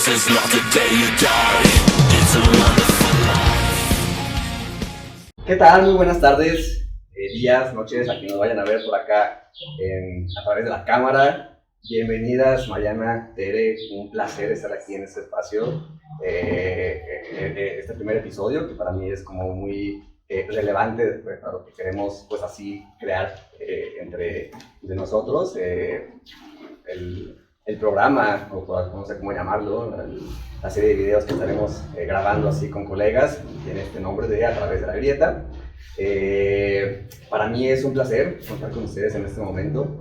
This is not the day you die. It's a wonderful life. ¿Qué tal? Muy buenas tardes, días, noches, a quienes nos vayan a ver por acá a través de la cámara. Bienvenidas, Mariana, Tere, un placer estar aquí en este espacio, este primer episodio que para mí es como muy relevante para lo que queremos pues así crear entre de nosotros. El programa, o no sé cómo llamarlo, la serie de videos que estaremos grabando así con colegas, tiene este nombre de A Través de la Grieta. Para mí es un placer contar con ustedes en este momento.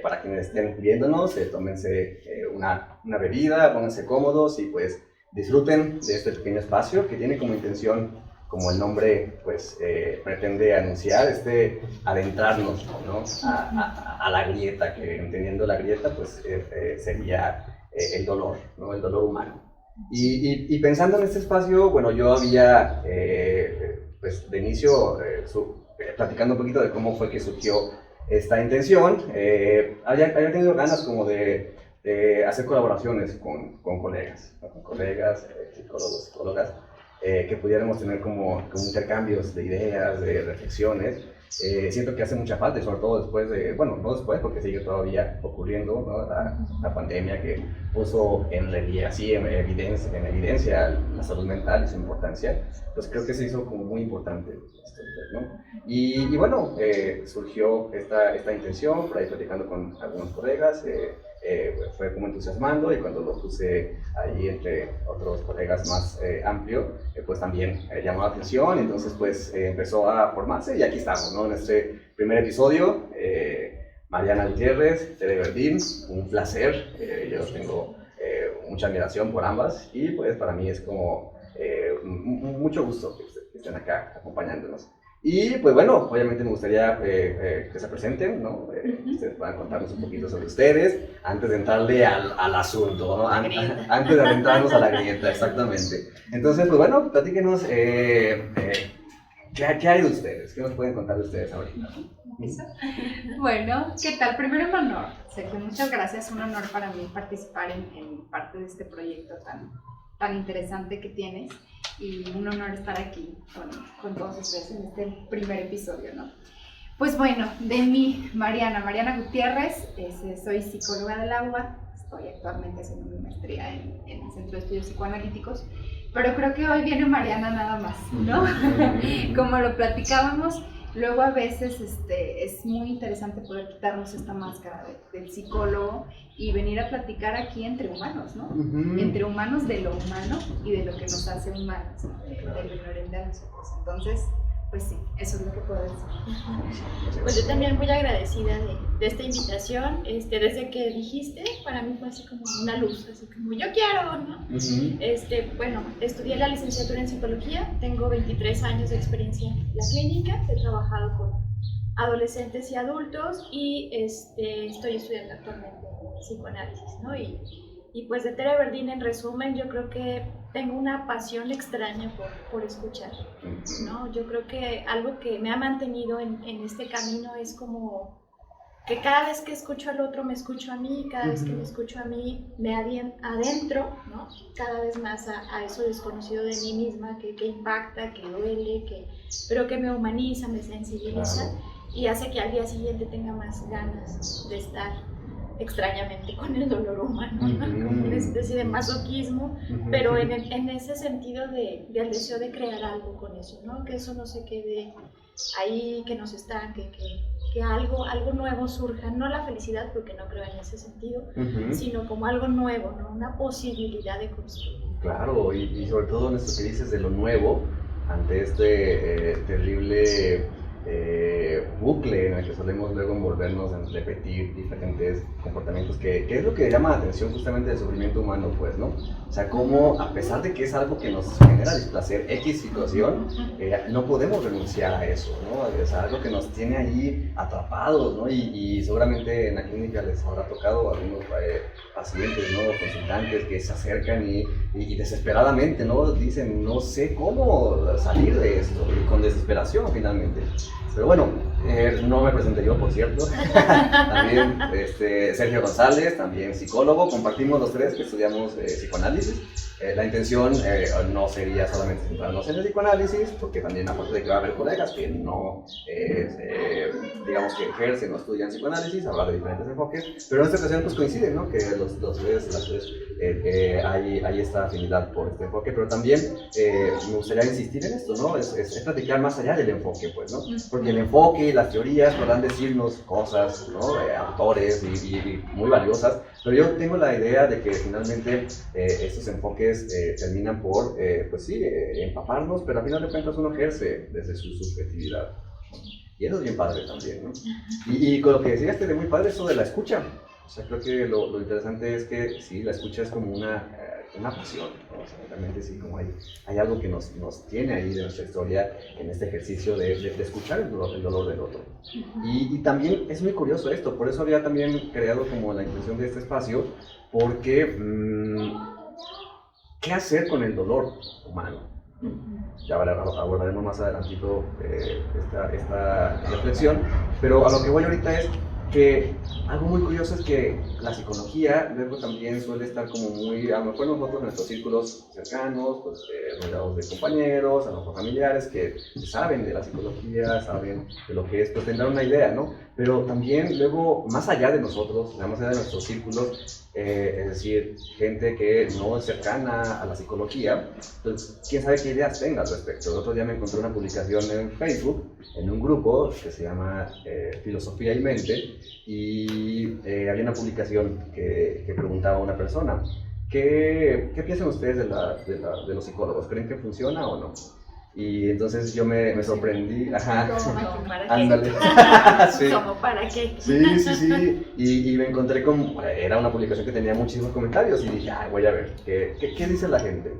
Para quienes estén viéndonos, tómense una bebida, pónganse cómodos y pues disfruten de este pequeño espacio que tiene como intención, como el nombre pues pretende anunciar, adentrarnos, ¿no? a la grieta, que entendiendo la grieta pues sería el dolor, ¿no? El dolor humano. Y pensando en este espacio, bueno, yo había pues de inicio platicando un poquito de cómo fue que surgió esta intención. Había tenido ganas como de hacer colaboraciones con colegas, ¿no? Con colegas, psicólogos, psicólogas, que pudiéramos tener como intercambios de ideas, de reflexiones. Siento que hace mucha falta, y sobre todo después de, bueno, no después porque sigue todavía ocurriendo, ¿no? La pandemia que puso en evidencia la salud mental y su importancia, pues creo que se hizo como muy importante esto, ¿no? Y bueno, surgió esta intención, por ahí platicando con algunos colegas, fue como entusiasmando, y cuando lo puse ahí entre otros colegas más amplio, pues también llamó la atención. Entonces pues empezó a formarse y aquí estamos, ¿no? En este primer episodio. Mariana Gutiérrez, Tere Verdín, un placer. Yo tengo mucha admiración por ambas y pues para mí es como mucho gusto que estén acá acompañándonos. Y pues bueno, obviamente me gustaría que se presenten, ¿no? Ustedes puedan contarnos un poquito sobre ustedes antes de entrarle al asunto, ¿no? Antes de adentrarnos a la grieta, exactamente. Entonces, pues bueno, platíquenos, ¿qué hay de ustedes? ¿Qué nos pueden contar de ustedes ahorita? Bueno, ¿qué tal? Primero un honor, Sergio, muchas gracias, un honor para mí participar en parte de este proyecto tan interesante que tienes, y un honor estar aquí con todos ustedes en este primer episodio, ¿no? Pues bueno, de mí, Mariana Gutiérrez, soy psicóloga del agua, estoy actualmente haciendo mi maestría en el Centro de Estudios Psicoanalíticos, pero creo que hoy viene Mariana nada más, ¿no? Como lo platicábamos, luego a veces es muy interesante poder quitarnos esta máscara del psicólogo y venir a platicar aquí entre humanos, ¿no? Entre humanos, de lo humano y de lo que nos hace humanos, ¿no? De lo inherente a nosotros. Entonces, pues sí, eso es lo que puedo decir. Pues yo también muy agradecida de esta invitación. Desde que dijiste, para mí fue así como una luz, así como yo quiero, ¿no? Bueno, estudié la licenciatura en psicología, tengo 23 años de experiencia en la clínica, he trabajado con adolescentes y adultos y estoy estudiando actualmente psicoanálisis, ¿no? Y pues de Tere Verdín, en resumen, yo creo que tengo una pasión extraña por escuchar, ¿no? Yo creo que algo que me ha mantenido en este camino es como que cada vez que escucho al otro me escucho a mí, cada vez que me escucho a mí me adentro, ¿no? Cada vez más a eso desconocido de mí misma que impacta, que duele, pero que me humaniza, me sensibiliza y hace que al día siguiente tenga más ganas de estar extrañamente con el dolor humano, ¿no? Como una especie de masoquismo, pero en ese sentido del deseo de crear algo con eso, ¿no? Que eso no se quede ahí, que nos estanque, que algo nuevo surja, no la felicidad, porque no creo en ese sentido, sino como algo nuevo, ¿no? Una posibilidad de construir. Claro, y sobre todo en esto que dices de lo nuevo, ante este terrible bucle en el que solemos luego envolvernos en repetir diferentes comportamientos, que es lo que llama la atención justamente del sufrimiento humano, pues, ¿no? O sea, cómo a pesar de que es algo que nos genera displacer, X situación, no podemos renunciar a eso, ¿no? Es algo que nos tiene ahí atrapados, ¿no? Y seguramente en la clínica les habrá tocado a algunos pacientes, ¿no? Consultantes que se acercan y desesperadamente, ¿no? Dicen, no sé cómo salir de esto, y con desesperación finalmente. Pero bueno, No me presenté yo, por cierto. También Sergio González, también psicólogo. Compartimos los tres que estudiamos psicoanálisis. La intención no sería solamente centrarnos en el psicoanálisis, porque también aparte de que va a haber colegas que no, digamos que ejercen o estudian psicoanálisis, hablar de diferentes enfoques, pero en esta ocasión pues coinciden, ¿no? Que las tres hay esta afinidad por este enfoque, pero también me gustaría insistir en esto, ¿no? Es platicar más allá del enfoque, pues, ¿no? Porque el enfoque y las teorías podrán decirnos cosas, ¿no? Autores y muy valiosas, pero yo tengo la idea de que finalmente estos enfoques terminan por, pues sí, empaparnos, pero al final de cuentas uno ejerce desde su subjetividad. Y eso es bien padre también, ¿no? Y con lo que decías, de muy padre, eso de la escucha. O sea, creo que lo interesante es que sí, la escucha es como una pasión, ¿no? O sea, realmente sí, como hay algo que nos tiene ahí de nuestra historia en este ejercicio de escuchar el dolor del otro. Y también es muy curioso esto, por eso había también creado como la intención de este espacio, porque ¿qué hacer con el dolor humano? Ya abordaremos más adelantito esta reflexión, pero a lo que voy ahorita es que algo muy curioso es que la psicología luego también suele estar como muy, a lo mejor nosotros en nuestros círculos cercanos, pues rodeados de compañeros, a nuestros familiares que saben de la psicología, saben de lo que es, pues tendrán una idea, ¿no? Pero también luego, más allá de nosotros, más allá de nuestros círculos, es decir, gente que no es cercana a la psicología, pues quién sabe qué ideas tenga al respecto. El otro día me encontré una publicación en Facebook, en un grupo que se llama Filosofía y Mente, y había una publicación que preguntaba a una persona, ¿qué piensan ustedes de los psicólogos? ¿Creen que funciona o no? Y entonces yo me sorprendí. Ajá. ¿Cómo para qué? Ándale. Sí. ¿Cómo para qué? Sí. Y me encontré con. Era una publicación que tenía muchísimos comentarios y dije, voy a ver, ¿qué dice la gente?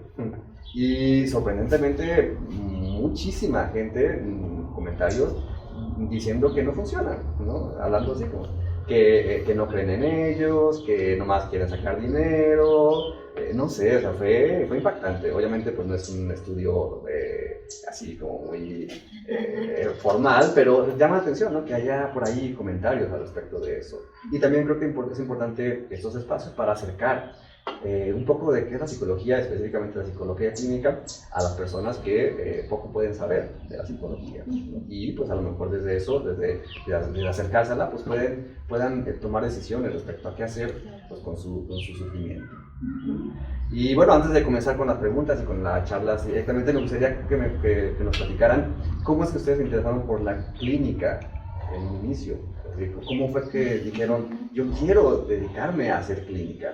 Y sorprendentemente, muchísima gente, comentarios diciendo que no funciona, ¿no? Hablando así como que no creen en ellos, que nomás quieren sacar dinero. No sé, o sea, fue impactante. Obviamente, pues no es un estudio así como muy formal, pero llama la atención, ¿no? Que haya por ahí comentarios al respecto de eso. Y también creo que es importante estos espacios para acercar un poco de qué es la psicología, específicamente la psicología clínica, a las personas que poco pueden saber de la psicología, ¿no? Y pues a lo mejor desde eso, desde acercársela, pues puedan tomar decisiones respecto a qué hacer pues, con su sufrimiento. Y bueno, antes de comenzar con las preguntas y con las charlas directamente, me gustaría que nos platicaran cómo es que ustedes se interesaron por la clínica en un inicio. ¿Cómo fue que dijeron, yo quiero dedicarme a hacer clínica?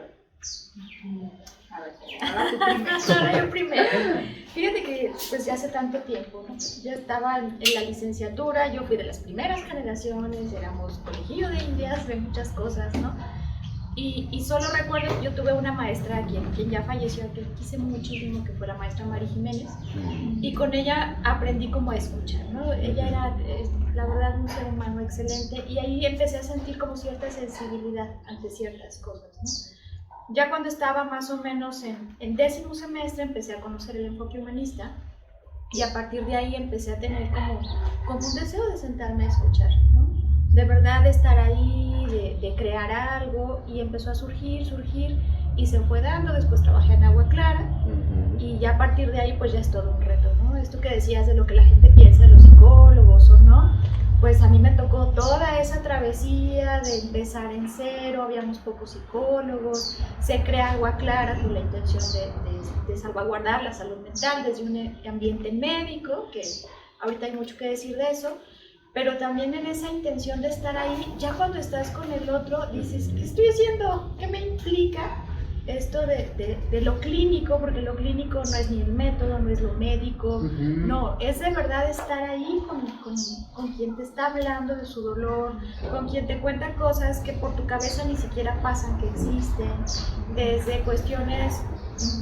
A ver, ahora tú primero. Ahora yo primero. Fíjate que pues ya hace tanto tiempo, ¿no? Yo estaba en la licenciatura, yo fui de las primeras generaciones, éramos colegio de indias, de muchas cosas, ¿no? Y solo recuerdo que yo tuve una maestra quien ya falleció, que quise muchísimo, que fue la maestra Mari Jiménez, y con ella aprendí cómo a escuchar, ¿no? Ella era, la verdad, un ser humano excelente, y ahí empecé a sentir como cierta sensibilidad ante ciertas cosas, ¿no? Ya cuando estaba más o menos en 10º semestre empecé a conocer el enfoque humanista, y a partir de ahí empecé a tener como un deseo de sentarme a escuchar, ¿no? De verdad de estar ahí, de crear algo, y empezó a surgir y se fue dando. Después trabajé en Agua Clara y ya a partir de ahí pues ya es todo un reto, ¿no? Esto que decías de lo que la gente piensa de los psicólogos o no, pues a mí me tocó toda esa travesía de empezar en cero, habíamos pocos psicólogos, se crea Agua Clara con la intención de salvaguardar la salud mental desde un ambiente médico, que ahorita hay mucho que decir de eso. Pero también en esa intención de estar ahí, ya cuando estás con el otro, dices, ¿qué estoy haciendo? ¿Qué me implica esto de lo clínico? Porque lo clínico no es ni el método, no es lo médico, no, es de verdad estar ahí con quien te está hablando de su dolor, con quien te cuenta cosas que por tu cabeza ni siquiera pasan que existen, desde cuestiones,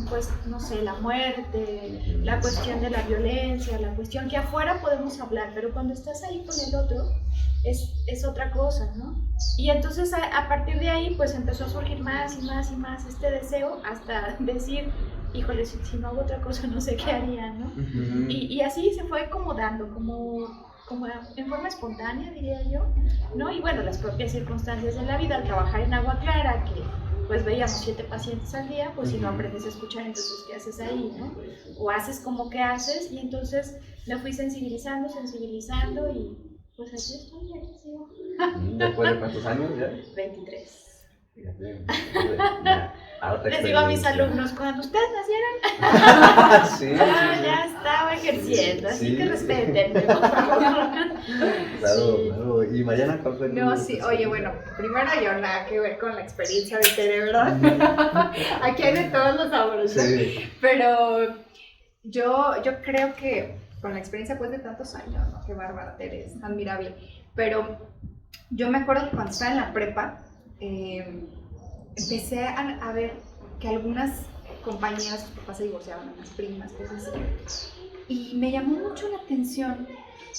pues, no sé, la muerte, la cuestión de la violencia, la cuestión que afuera podemos hablar, pero cuando estás ahí con el otro, es otra cosa, ¿no? Y entonces a partir de ahí, pues empezó a surgir más y más y más este deseo, hasta decir, híjole, si no hago otra cosa no sé qué haría, ¿no? Y así se fue como dando, como como en forma espontánea, diría yo, ¿no? Y bueno, las propias circunstancias de la vida, al trabajar en Agua Clara, que pues veíamos 7 pacientes al día, pues si no aprendes a escuchar, entonces ¿qué haces ahí, no? O haces como que haces, y entonces me fui sensibilizando y pues aquí estoy, aquí sigo. ¿Después de cuántos años ya? 23. Fíjate, Les digo a mis alumnos, cuando ustedes nacieran, sí, ya estaba ejerciendo, así que respétenme, por favor. Claro. ¿Y Mariana, cuál fue tu No, sí, experiencia? oye, bueno, primero yo nada que ver con la experiencia de Tere, ¿verdad? Aquí hay de todos los sabores, ¿no? Sí. Pero yo creo que con la experiencia pues de tantos años, ¿no? Qué bárbara, Tere, es admirable. Pero yo me acuerdo que cuando estaba en la prepa, empecé a ver que algunas compañeras, sus papás se divorciaban, unas primas, cosas así. Y me llamó mucho la atención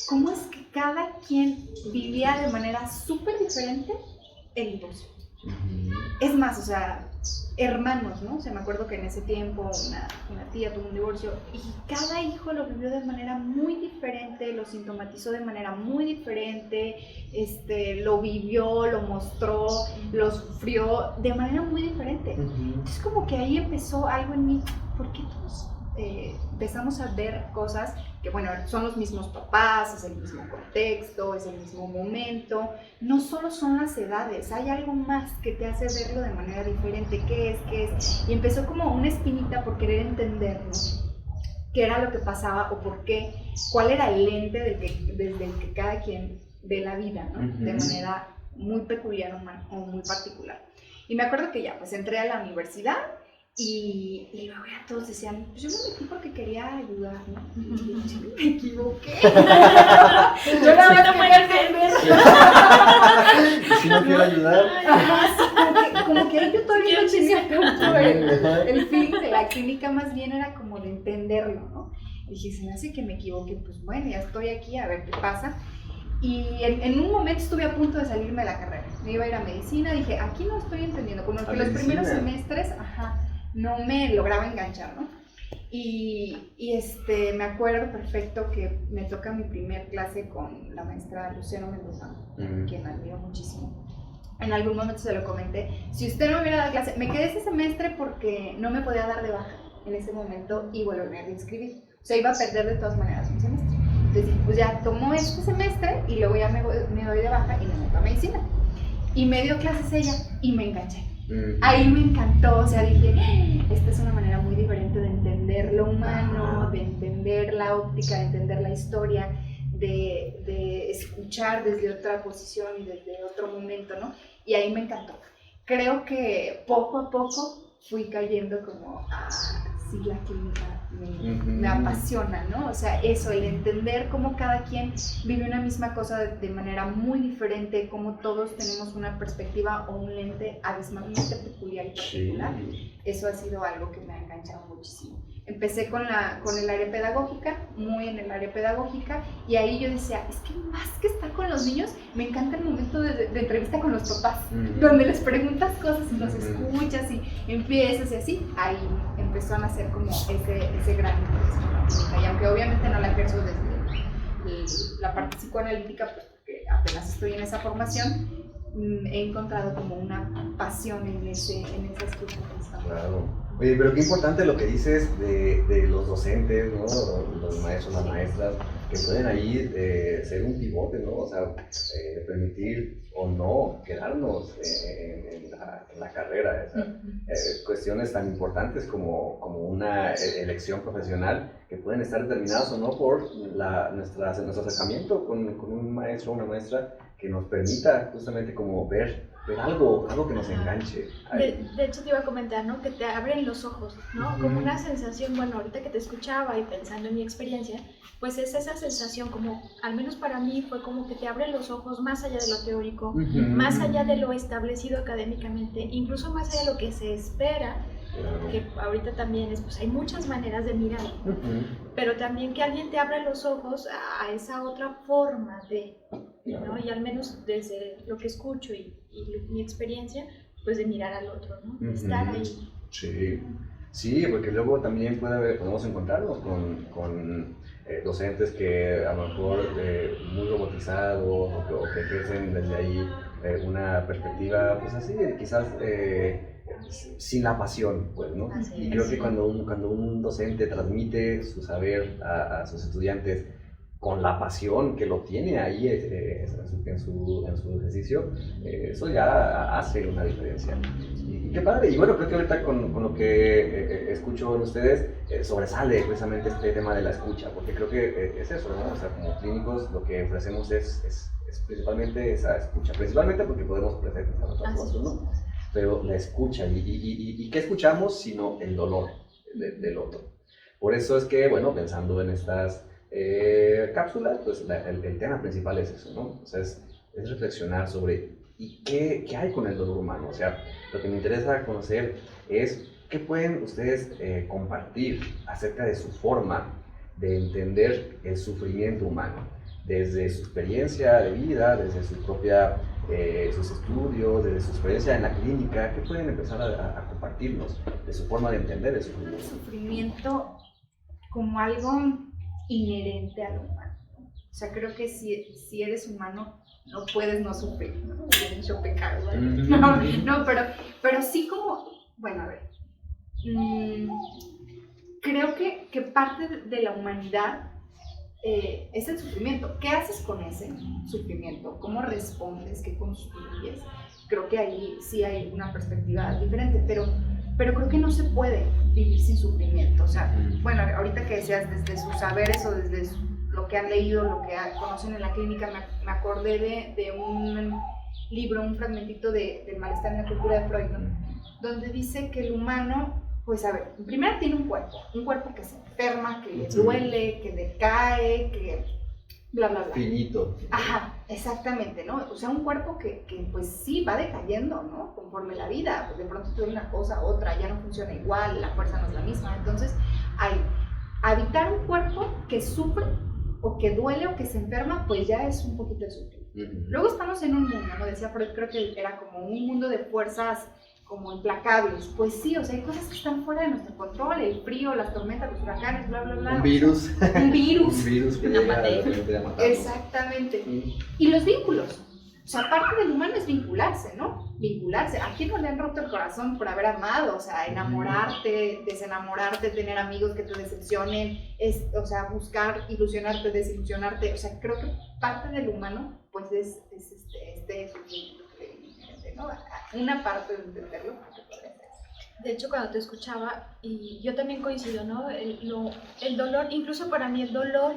cómo es que cada quien vivía de manera súper diferente el divorcio. Es más, o sea, hermanos, ¿no? O sea, me acuerdo que en ese tiempo una tía tuvo un divorcio y cada hijo lo vivió de manera muy diferente, lo sintomatizó de manera muy diferente, lo vivió, lo mostró, lo sufrió de manera muy diferente. Entonces como que ahí empezó algo en mí, ¿por qué todos empezamos a ver cosas que, bueno, son los mismos papás, es el mismo contexto, es el mismo momento, no solo son las edades, hay algo más que te hace verlo de manera diferente, ¿qué es? Y empezó como una espinita por querer entender, ¿no? Qué era lo que pasaba o por qué, cuál era el lente desde el que cada quien ve la vida, ¿no? De manera muy peculiar o muy particular. Y me acuerdo que ya, pues entré a la universidad. Y luego ya todos decían, pues yo me metí porque quería ayudar, ¿no? Y yo me equivoqué. Yo la verdad quería entender. ¿Y si no quiero ayudar? Como que ahí yo todavía no tenía tanto el feeling de la clínica, más bien era como de entenderlo, ¿no? Y dije, se me hace que me equivoqué, pues bueno, ya estoy aquí, a ver qué pasa. Y en un momento estuve a punto de salirme de la carrera. Me iba a ir a medicina, dije, aquí no estoy entendiendo, como que los primeros semestres, no me lograba enganchar, ¿no? Y me acuerdo perfecto que me toca mi primer clase con la maestra Luciano Mendoza, quien admiro muchísimo. En algún momento se lo comenté, si usted no me hubiera dado clase, me quedé ese semestre porque no me podía dar de baja en ese momento y volverme a reinscribir. O sea, iba a perder de todas maneras un semestre. Entonces dije, pues ya tomo este semestre y luego ya me doy de baja y me meto a medicina. Y me dio clases ella y me enganché. Ahí me encantó, o sea, dije, esta es una manera muy diferente de entender lo humano, de entender la óptica, de entender la historia, de escuchar desde otra posición y desde otro momento, ¿no? Y ahí me encantó. Creo que poco a poco fui cayendo como, sí, la clínica me apasiona, ¿no? O sea, eso, el entender cómo cada quien vive una misma cosa de manera muy diferente, cómo todos tenemos una perspectiva o un lente abismalmente peculiar y particular. Eso ha sido algo que me ha enganchado muchísimo. Empecé con el área pedagógica, muy en el área pedagógica, y ahí yo decía, es que más que estar con los niños, me encanta el momento de entrevista con los papás, donde les preguntas cosas y los escuchas y empiezas y así, ahí empezó a nacer como ese gran interés por la clínica. Y aunque obviamente no la ejerzo desde la parte psicoanalítica, pues porque apenas estoy en esa formación, he encontrado como una pasión en ese aspecto. Claro. Oye, pero qué importante lo que dices de los docentes, ¿no? Los maestros, las maestras, que pueden ahí ser un pivote, ¿no? O sea, permitir o no quedarnos en la carrera. O sea, cuestiones tan importantes como una elección profesional que pueden estar determinadas o no por nuestro acercamiento con un maestro o una maestra que nos permita justamente como ver algo que nos enganche. De hecho te iba a comentar, ¿no? Que te abren los ojos, ¿no? Como una sensación, bueno, ahorita que te escuchaba y pensando en mi experiencia, pues es esa sensación como, al menos para mí, fue como que te abren los ojos más allá de lo teórico, más allá de lo establecido académicamente, incluso más allá de lo que se espera, que ahorita también pues hay muchas maneras de mirar, pero también que alguien te abra los ojos a esa otra forma de, ¿no? Y al menos desde lo que escucho y mi experiencia, pues de mirar al otro, ¿no? De estar ahí. Sí, porque luego también podemos encontrarnos con docentes que a lo mejor muy robotizados o que ejercen desde ahí una perspectiva, pues así, quizás sin la pasión, pues, ¿no? Y creo que cuando un docente transmite su saber a sus estudiantes con la pasión que lo tiene ahí en su ejercicio, eso ya hace una diferencia. Y qué padre. Y bueno, creo que ahorita con lo que escucho en ustedes, sobresale precisamente este tema de la escucha, porque creo que es eso, ¿no? O sea, como clínicos lo que ofrecemos es principalmente esa escucha, principalmente porque podemos ofrecer otras cosas, ¿no? Pero la escucha, ¿y qué escuchamos sino el dolor del otro? Por eso es que, bueno, pensando en estas cápsulas, pues el tema principal es eso, ¿no? O sea, es reflexionar sobre ¿y qué hay con el dolor humano? O sea, lo que me interesa conocer es qué pueden ustedes compartir acerca de su forma de entender el sufrimiento humano, desde su experiencia de vida, desde su propia, sus estudios, desde su experiencia en la clínica. ¿Qué pueden empezar a compartirnos de su forma de entender el sufrimiento? El sufrimiento como algo inherente al humano. O sea, creo que si eres humano, no puedes no sufrir, ¿no? Schopenhauer, ¿vale? No, pero sí como, bueno, a ver, creo que parte de la humanidad es el sufrimiento. ¿Qué haces con ese sufrimiento? ¿Cómo respondes? ¿Qué construyes? Creo que ahí sí hay una perspectiva diferente, pero creo que no se puede vivir sin sufrimiento. O sea, bueno, ahorita que decías desde sus saberes o desde lo que han leído, lo que conocen en la clínica, me acordé de un libro, un fragmentito del malestar en la cultura de Freud, ¿no? Donde dice que el humano, pues a ver, primero tiene un cuerpo que se enferma, que le duele, que decae, que bla, bla, bla. Finito. Ajá, exactamente, ¿no? O sea, un cuerpo que pues sí va decayendo, ¿no? Conforme la vida, pues de pronto te duele una cosa, otra, ya no funciona igual, la fuerza no es la misma. Entonces, habitar un cuerpo que sufre o que duele o que se enferma, pues ya es un poquito de sufrir. Luego estamos en un mundo, ¿no? Decía Freud, creo que era como un mundo de fuerzas como implacables. Pues sí, o sea, hay cosas que están fuera de nuestro control, el frío, las tormentas, los huracanes, bla, bla, bla. Un virus. Un virus. Un virus que llega de repente a matarnos. Exactamente. Y los vínculos. O sea, parte del humano es vincularse, ¿no? Vincularse. ¿A quién no le han roto el corazón por haber amado? O sea, enamorarte, desenamorarte, tener amigos que te decepcionen, o sea, buscar ilusionarte, desilusionarte. O sea, creo que parte del humano, pues es este sufrimiento que es inherente, ¿no? Una parte de entenderlo. De hecho, cuando te escuchaba, y yo también coincido, ¿no? El dolor, incluso para mí el dolor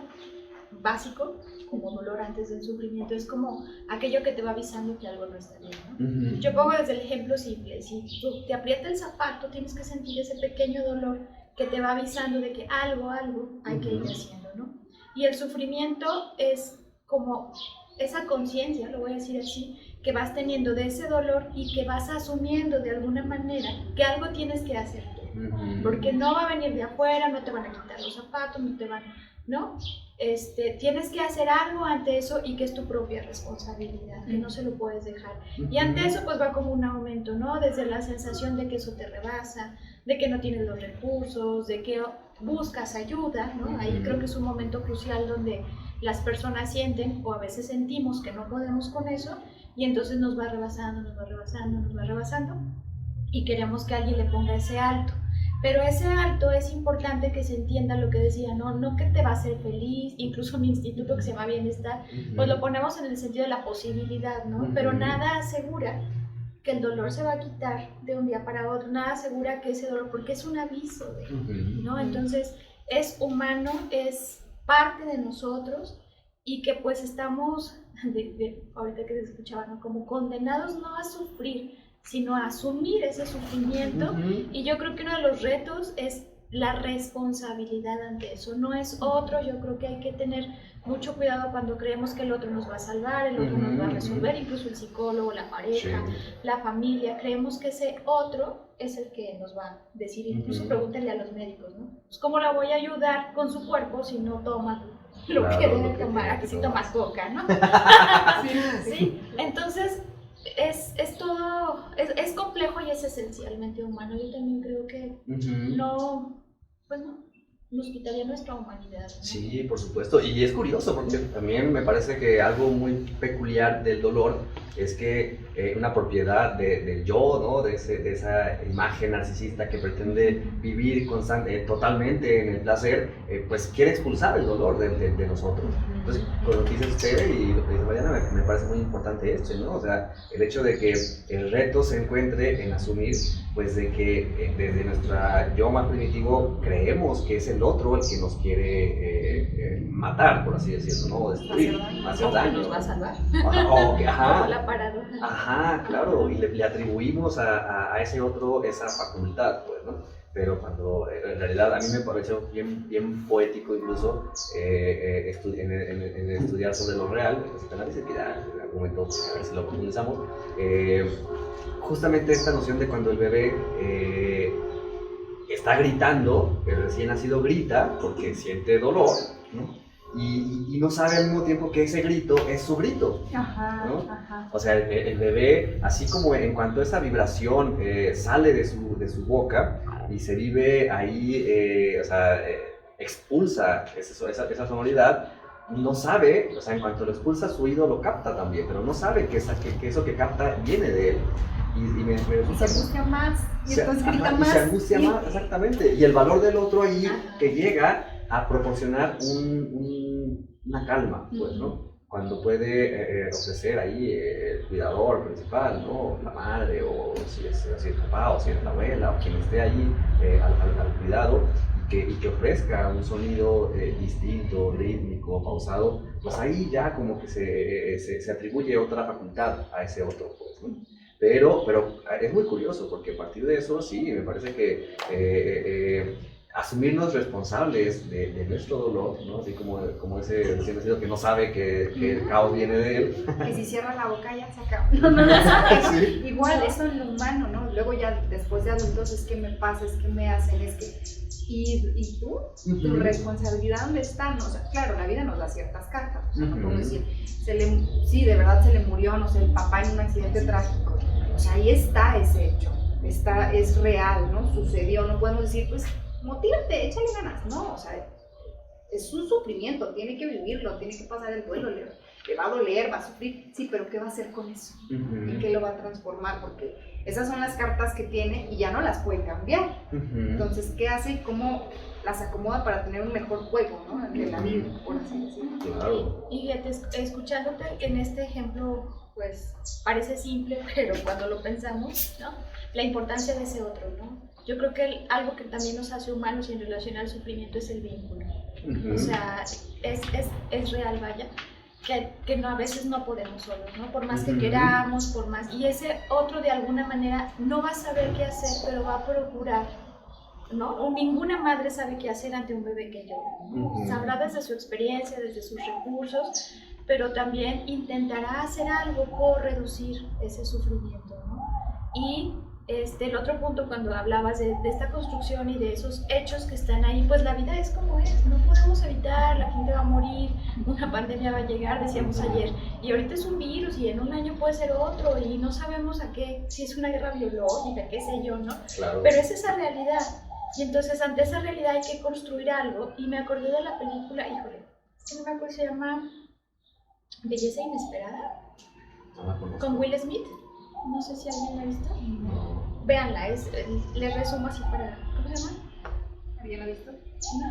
básico, como dolor antes del sufrimiento, es como aquello que te va avisando que algo no está bien, ¿no? Yo pongo desde el ejemplo simple: si tú te aprieta el zapato, tienes que sentir ese pequeño dolor que te va avisando de que algo hay que ir haciendo, ¿no? Y el sufrimiento es como esa conciencia, lo voy a decir así, que vas teniendo de ese dolor y que vas asumiendo de alguna manera que algo tienes que hacer tú, porque no va a venir de afuera, no te van a quitar los zapatos, no te van, ¿no? Tienes que hacer algo ante eso y que es tu propia responsabilidad, que no se lo puedes dejar. Y ante eso pues va como un aumento, ¿no? Desde la sensación de que eso te rebasa, de que no tienes los recursos, de que buscas ayuda, ¿no? Ahí creo que es un momento crucial donde las personas sienten o a veces sentimos que no podemos con eso y entonces nos va rebasando y queremos que alguien le ponga ese alto. Pero ese alto es importante que se entienda lo que decía, no que te va a hacer feliz. Incluso mi instituto que se llama Bienestar, pues lo ponemos en el sentido de la posibilidad, ¿no? Pero nada asegura que el dolor se va a quitar de un día para otro, nada asegura que ese dolor, porque es un aviso de, ¿no? Entonces es humano, es parte de nosotros y que pues estamos, ahorita que se escuchaba, ¿no? Como condenados no a sufrir, sino a asumir ese sufrimiento. Y yo creo que uno de los retos es la responsabilidad ante eso, no es otro. Yo creo que hay que tener mucho cuidado cuando creemos que el otro nos va a salvar, el otro nos va a resolver, incluso el psicólogo, la pareja, la familia, creemos que ese otro es el que nos va a decir, incluso pregúntenle a los médicos, ¿no? Pues, ¿cómo la voy a ayudar con su cuerpo si no toma lo que debe tomar? Aquí sí tomas coca, ¿no? Sí, entonces es todo, es complejo y es esencialmente humano. Yo también creo que no, pues nos quitaría nuestra humanidad, ¿no? Sí, por supuesto. Y es curioso porque también me parece que algo muy peculiar del dolor es que una propiedad del yo, ¿no? De esa imagen narcisista que pretende vivir totalmente en el placer, pues quiere expulsar el dolor de nosotros. Entonces, con lo que dice usted y lo que dice Mariana, me parece muy importante ¿no? O sea, el hecho de que el reto se encuentre en asumir, pues, de que desde nuestra yo más primitivo creemos que es el otro el que nos quiere matar, por así decirlo, ¿no? O destruir, hacer daño. Nos va a salvar. Ajá. La paradoja. Ajá, claro, y le atribuimos a ese otro esa facultad, pues, ¿no? Pero cuando en realidad a mí me pareció bien poético incluso en estudiar sobre lo real, el psicoanálisis, que ya en algún momento a ver si lo profundizamos, justamente esta noción de cuando el bebé está gritando, el recién nacido grita porque siente dolor, ¿no? Y no sabe al mismo tiempo que ese grito es su grito, ¿no? O sea, el bebé, así como en cuanto esa vibración sale de su boca y se vive ahí, expulsa esa sonoridad, no sabe, o sea, en cuanto lo expulsa, su oído lo capta también, pero no sabe que eso que capta viene de él. Y me resulta... Se angustia más, y entonces grita más. Y se angustia más, exactamente. Y el valor del otro ahí que llega a proporcionar una calma, pues, ¿no? Cuando puede ofrecer ahí el cuidador principal, ¿no? La madre, o si es el papá, o si es la abuela, o quien esté ahí al cuidado, y que ofrezca un sonido distinto, rítmico, pausado, pues ahí ya como que se atribuye otra facultad a ese otro, pues, ¿no? Pero es muy curioso, porque a partir de eso, sí, me parece que asumirnos responsables de nuestro dolor, ¿no? Así como ese recién nacido que no sabe que el caos viene de él. Que si cierra la boca ya se acaba. No sabe. Sí. Igual, eso en lo humano, ¿no? Luego ya después de adultos es que me pasa, es que me hacen, es que... ¿Y tú? ¿Tu responsabilidad dónde está? No, o sea, claro, la vida nos da ciertas cartas. O sea, no puedo decir, sí, de verdad se le murió, no sé, el papá en un accidente trágico. O sea, ahí está ese hecho. Es real, ¿no? Sucedió. No podemos decir, pues, motívate, échale ganas. No, o sea, es un sufrimiento, tiene que vivirlo, tiene que pasar el duelo, le va a doler, va a sufrir. Sí, pero ¿qué va a hacer con eso? ¿Y qué lo va a transformar? Porque esas son las cartas que tiene y ya no las puede cambiar. Entonces, ¿qué hace y cómo las acomoda para tener un mejor juego, ¿no? De la vida, por así decirlo. Claro. Y fíjate, escuchándote en este ejemplo, pues parece simple, pero cuando lo pensamos, ¿no? La importancia de ese otro, ¿no? Yo creo que algo que también nos hace humanos y en relación al sufrimiento es el vínculo. O sea, es real, vaya. Que no, a veces no podemos solos, ¿no? Por más que queramos, por más... Y ese otro de alguna manera no va a saber qué hacer, pero va a procurar, ¿no? O ninguna madre sabe qué hacer ante un bebé que llora, ¿no? Sabrá desde su experiencia, desde sus recursos, pero también intentará hacer algo por reducir ese sufrimiento, ¿no? Y el otro punto, cuando hablabas de esta construcción y de esos hechos que están ahí, pues la vida es como es, no podemos evitar, la gente va a morir, una pandemia va a llegar, decíamos ayer, y ahorita es un virus y en un año puede ser otro y no sabemos a qué, si es una guerra biológica, qué sé yo, ¿no? Claro. Pero es esa realidad, y entonces ante esa realidad hay que construir algo, y me acordé de la película, híjole, no me acuerdo, se llama Belleza Inesperada, con Will Smith. No sé si alguien la ha visto. No. Véanla, les resumo así para... ¿Cómo se llama? ¿Alguien la ha visto? No.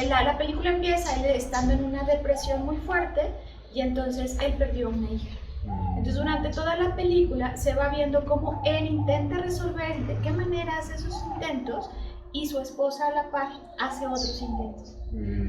La película empieza él estando en una depresión muy fuerte y entonces él perdió una hija. Entonces durante toda la película se va viendo cómo él intenta resolver de qué manera hace esos intentos y su esposa a la par hace otros intentos.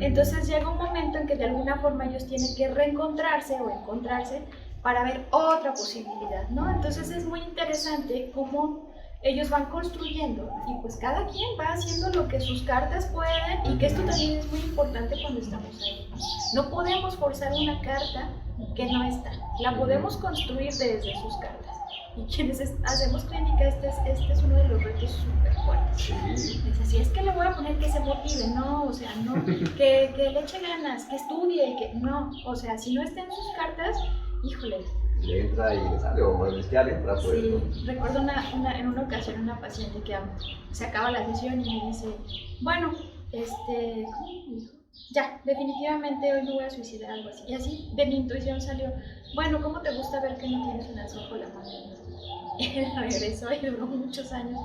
Entonces llega un momento en que de alguna forma ellos tienen que reencontrarse o encontrarse para ver otra posibilidad, ¿no? Entonces es muy interesante cómo ellos van construyendo y pues cada quien va haciendo lo que sus cartas pueden y que esto también es muy importante cuando estamos ahí. No podemos forzar una carta que no está, la podemos construir desde sus cartas. Y quienes hacemos clínica, este es uno de los retos súper fuertes. Sí. Es así, es que le voy a poner que se motive, no, o sea, no, que le eche ganas, que estudie, que no, o sea, si no está en sus cartas, híjole, le entra y le sale, o es que ya le entra, pues, Sí, ¿no? recuerdo en una ocasión una paciente que se acaba la sesión y me dice, bueno, ¿cómo me dijo? Ya, definitivamente hoy me voy a suicidar, algo así. Y así de mi intuición salió, bueno, ¿cómo te gusta ver que no tienes una sopa la mano? Y regresó y duró muchos años.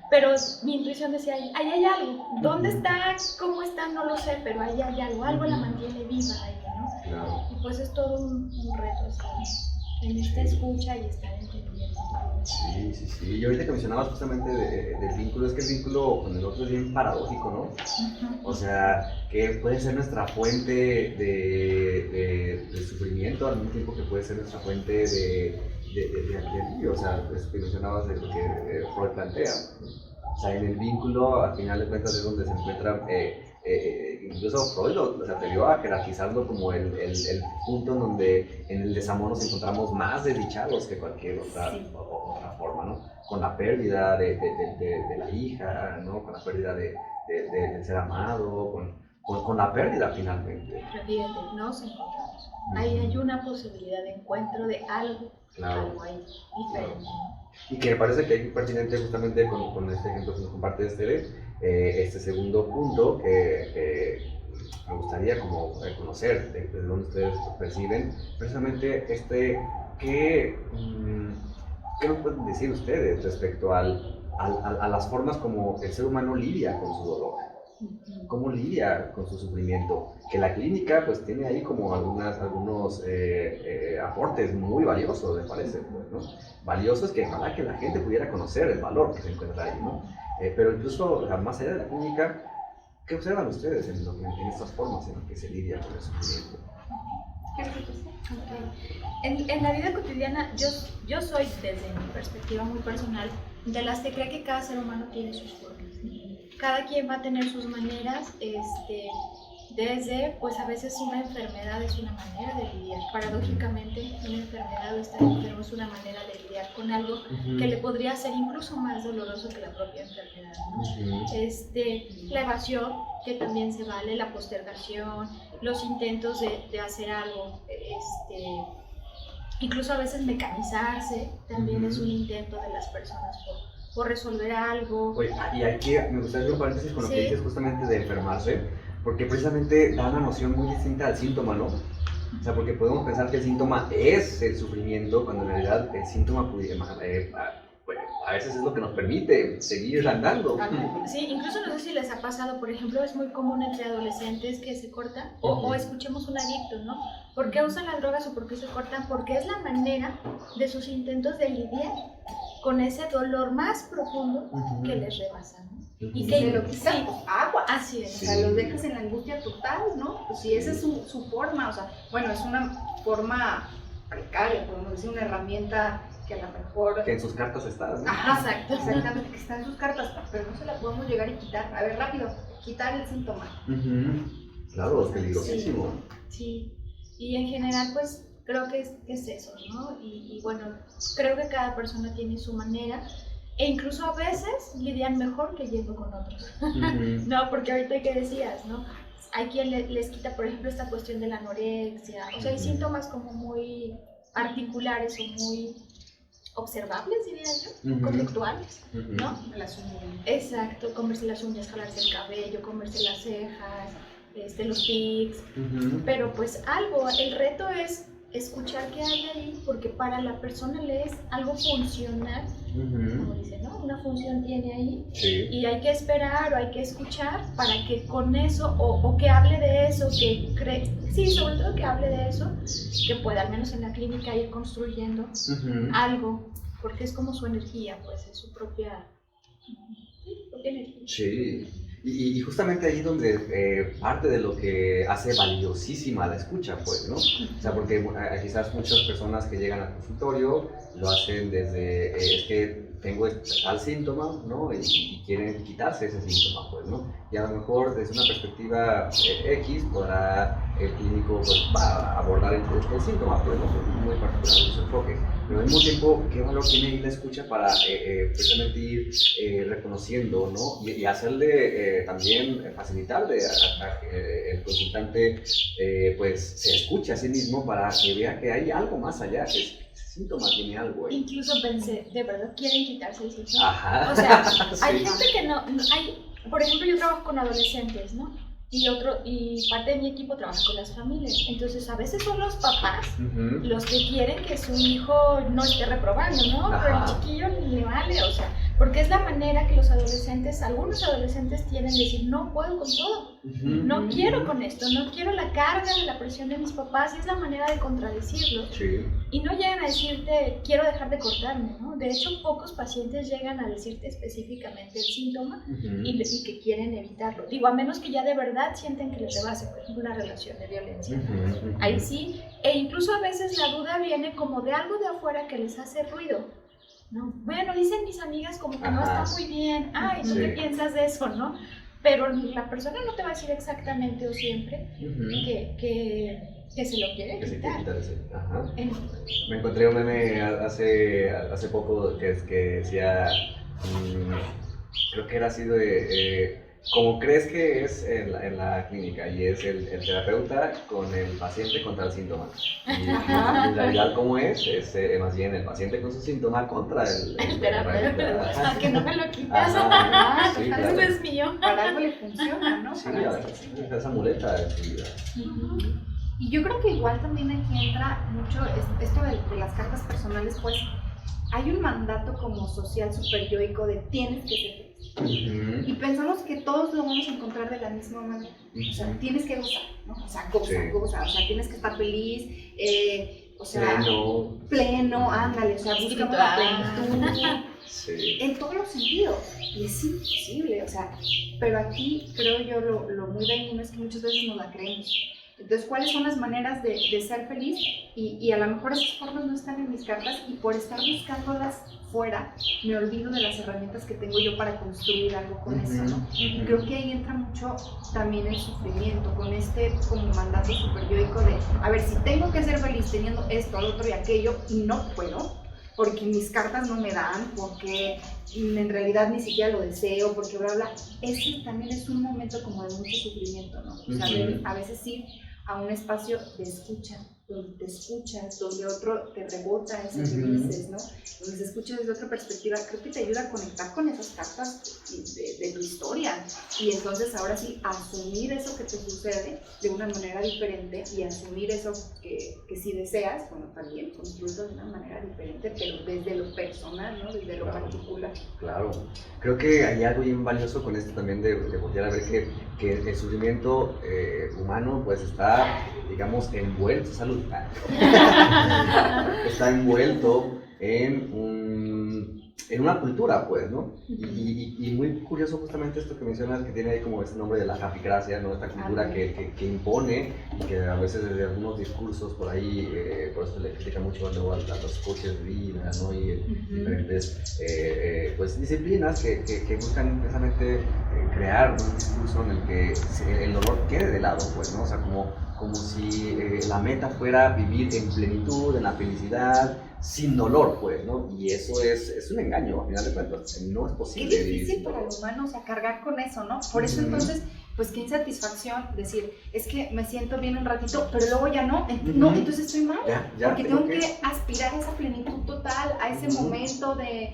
Pero mi intuición decía, ahí hay algo. ¿Dónde está? ¿Cómo está? No lo sé, pero ahí hay algo. Algo la mantiene viva ahí, ¿no? Claro. Y pues es todo un reto estar en esta escucha y estar entendiendo. Sí, sí, sí. Y ahorita que mencionabas justamente del vínculo, es que el vínculo con el otro es bien paradójico, ¿no? O sea, que puede ser nuestra fuente de sufrimiento, al mismo tiempo que puede ser nuestra fuente de alivio. O sea, eso que mencionabas de lo que Freud plantea. O sea, en el vínculo, al final de cuentas, es donde se encuentra, incluso Freud se atrevió a jerarquizarlo como el punto en donde en el desamor nos encontramos más desdichados que cualquier otra forma, ¿no? Con la pérdida de la hija, ¿no? Con la pérdida del ser amado, con la pérdida finalmente. Pero fíjate, nos encontramos. Ahí hay una posibilidad de encuentro de algo, Claro. algo ahí diferente. Y que me parece que es pertinente justamente con este ejemplo que nos comparte este segundo punto que me gustaría como conocer de dónde ustedes perciben precisamente ¿qué nos pueden decir ustedes respecto a las formas como el ser humano lidia con su dolor? ¿Cómo lidia con su sufrimiento? Que la clínica pues tiene ahí como algunos aportes muy valiosos, me parece, pues, ¿no? Valiosos que ojalá que la gente pudiera conocer el valor que se encuentra ahí, ¿no? Pero incluso, o sea, más allá de la clínica, ¿qué observan ustedes en estas formas en las que se lidia con el sufrimiento? Okay. En la vida cotidiana, yo soy, desde mi perspectiva muy personal, de las que cree que cada ser humano tiene sus formas. Cada quien va a tener sus maneras, desde, pues a veces una enfermedad es una manera de lidiar. Paradójicamente, una enfermedad o estar enfermo es una manera de lidiar con algo que le podría ser incluso más doloroso que la propia enfermedad, ¿no? La evasión, que también se vale, la postergación, los intentos de hacer algo, incluso a veces mecanizarse, también es un intento de las personas por resolver algo. Oye, y aquí me gustaría hacer un paréntesis con lo que Sí. dices justamente de enfermarse, porque precisamente da una noción muy distinta al síntoma, ¿no? O sea, porque podemos pensar que el síntoma es el sufrimiento, cuando en realidad el síntoma a veces es lo que nos permite seguir andando. Sí, incluso no sé si les ha pasado, por ejemplo, es muy común entre adolescentes que se cortan, o escuchemos un adicto, ¿no? ¿Por qué usan las drogas o por qué se cortan? Porque es la manera de sus intentos de lidiar con ese dolor más profundo que les rebasa, ¿no? Y que se lo quitan, sí, pues, agua. así es. O sea, los dejas en la angustia total, ¿no? Pues si esa es su forma, o sea, bueno, es una forma precaria, podemos decir, una herramienta que a lo mejor... Que en sus cartas está, ¿no? Ajá, exacto, exactamente, que está en sus cartas, pero no se la podemos llegar y quitar. A ver, rápido, quitar el síntoma. Claro, es peligrosísimo. Sí, y en general, pues, creo que es eso, ¿no? Y bueno, creo que cada persona tiene su manera, e incluso a veces lidian mejor que yendo con otros. No, porque ahorita que decías, ¿no? Hay quien les quita, por ejemplo, esta cuestión de la anorexia, o sea, hay síntomas como muy particulares o muy observables, diría yo, conductuales, ¿no? Las uñas. Exacto, comerse las uñas, jalarse el cabello, comerse las cejas, los tics, pero pues algo, el reto es escuchar qué hay ahí, porque para la persona le es algo funcional, como dice, ¿no? Una función tiene ahí, y hay que esperar o hay que escuchar para que con eso, o que hable de eso, que cree, sí, sobre todo que hable de eso, que pueda, al menos en la clínica, ir construyendo algo, porque es como su energía, pues es su propia energía. Sí. Y justamente ahí donde parte de lo que hace valiosísima la escucha, pues, ¿no? O sea, porque quizás muchas personas que llegan al consultorio lo hacen desde, es que tengo tal síntoma, ¿no? Y quieren quitarse ese síntoma, pues, ¿no? Y a lo mejor desde una perspectiva X podrá el clínico pues, va a abordar el síntoma, pues, ¿no? Muy particular en su enfoque. Pero al mismo tiempo, ¿qué valor tiene ahí la escucha para precisamente ir reconociendo, ¿no? Y hacerle también facilitarle a que el consultante pues se escuche a sí mismo para que vea que hay algo más allá, que ese síntoma tiene algo ahí. Incluso pensé, ¿de verdad quieren quitarse el síntoma? Ajá. O sea, hay Sí. gente que no hay, por ejemplo, yo trabajo con adolescentes, ¿no? Y parte de mi equipo trabaja con las familias. Entonces, a veces son los papás Ujú. los que quieren que su hijo no esté reprobando, ¿no? Pero el Ajá. chiquillo ni le vale, o sea, porque es la manera que los adolescentes, algunos adolescentes tienen de decir, no puedo con todo, Ujú. no quiero con esto, no quiero la carga de la presión de mis papás, y es la manera de contradecirlos. Sí. Y no llegan a decirte, quiero dejar de cortarme, ¿no? De hecho, pocos pacientes llegan a decirte específicamente el síntoma Ujú. y que quieren evitarlo. Digo, a menos que ya de verdad sienten que les rebase, por ejemplo, una relación de violencia. Ujú, ujú. Ahí sí, e incluso a veces la duda viene como de algo de afuera que les hace ruido, ¿no? Bueno, dicen mis amigas como que no Ajá. está muy bien, ay, ¿tú Sí. qué piensas de eso, no? Pero la persona no te va a decir exactamente o siempre Ujú. que se lo quiere Que se quiere quitar. quitar ese. Ajá. En- Me encontré un meme hace poco que decía, creo que era así de, como crees que es en la clínica y es el terapeuta con el paciente contra el síntoma. Y en realidad, ¿cómo es? Es más bien el paciente con su síntoma contra El terapeuta, Ajá. a que no me lo quitas. Ajá, sí, Esto claro. es mío. Para algo le funciona, ¿no? Sí, Para esa muleta de su vida. Y yo creo que igual también aquí entra mucho esto de las cartas personales, pues hay un mandato como social superyoico de tienes que ser feliz. Ujú. Y pensamos que todos lo vamos a encontrar de la misma manera. O sea, tienes que gozar, ¿no? O sea, goza, Sí. goza, o sea, tienes que estar feliz, o sea, Pleno. pleno, ándale, o sea, buscamos la Espiritual. plenitud Sí. en todos los sentidos. Y es imposible, o sea, pero aquí creo yo lo muy dañino es que muchas veces nos la creemos. Entonces, ¿cuáles son las maneras de ser feliz? Y a lo mejor esas formas no están en mis cartas y por estar buscándolas fuera, me olvido de las herramientas que tengo yo para construir algo con eso, ¿no? Y creo que ahí entra mucho también el sufrimiento, con este como mandato superyoico de, a ver, si tengo que ser feliz teniendo esto, lo otro y aquello, y no puedo, porque mis cartas no me dan, porque en realidad ni siquiera lo deseo, porque bla, bla, ese también es un momento como de mucho sufrimiento, ¿no? O sea, a veces sí a un espacio de escucha, donde te escuchas, donde otro te rebota eso que dices, ¿no? Donde se escucha desde otra perspectiva, creo que te ayuda a conectar con esas cartas de tu historia y entonces ahora sí asumir eso que te sucede de una manera diferente y asumir eso que sí deseas, bueno, también construirlo de una manera diferente, pero desde lo personal, ¿no? Desde lo particular. Claro, creo que hay algo bien valioso con esto también de voltear a ver que el sufrimiento humano pues está, digamos, envuelto, salud, está envuelto en una cultura, pues, ¿no? Y muy curioso justamente esto que mencionas, que tiene ahí como este nombre de la japicracia, ¿no? Esta cultura que impone y que a veces desde algunos discursos por ahí, por eso se le critica mucho luego a los coaches de vida, ¿no? Y diferentes pues, disciplinas que buscan precisamente crear un discurso en el que el dolor quede de lado, pues, ¿no? O sea, como si la meta fuera vivir en plenitud, en la felicidad, sin dolor, pues, ¿no? Y eso es un engaño, a final de cuentas, no es posible. Qué difícil para el humano, o sea, cargar con eso, ¿no? Por eso entonces, pues qué insatisfacción decir, es que me siento bien un ratito, pero luego ya no, no, entonces estoy mal, Ya, porque tengo que aspirar a esa plenitud total, a ese momento de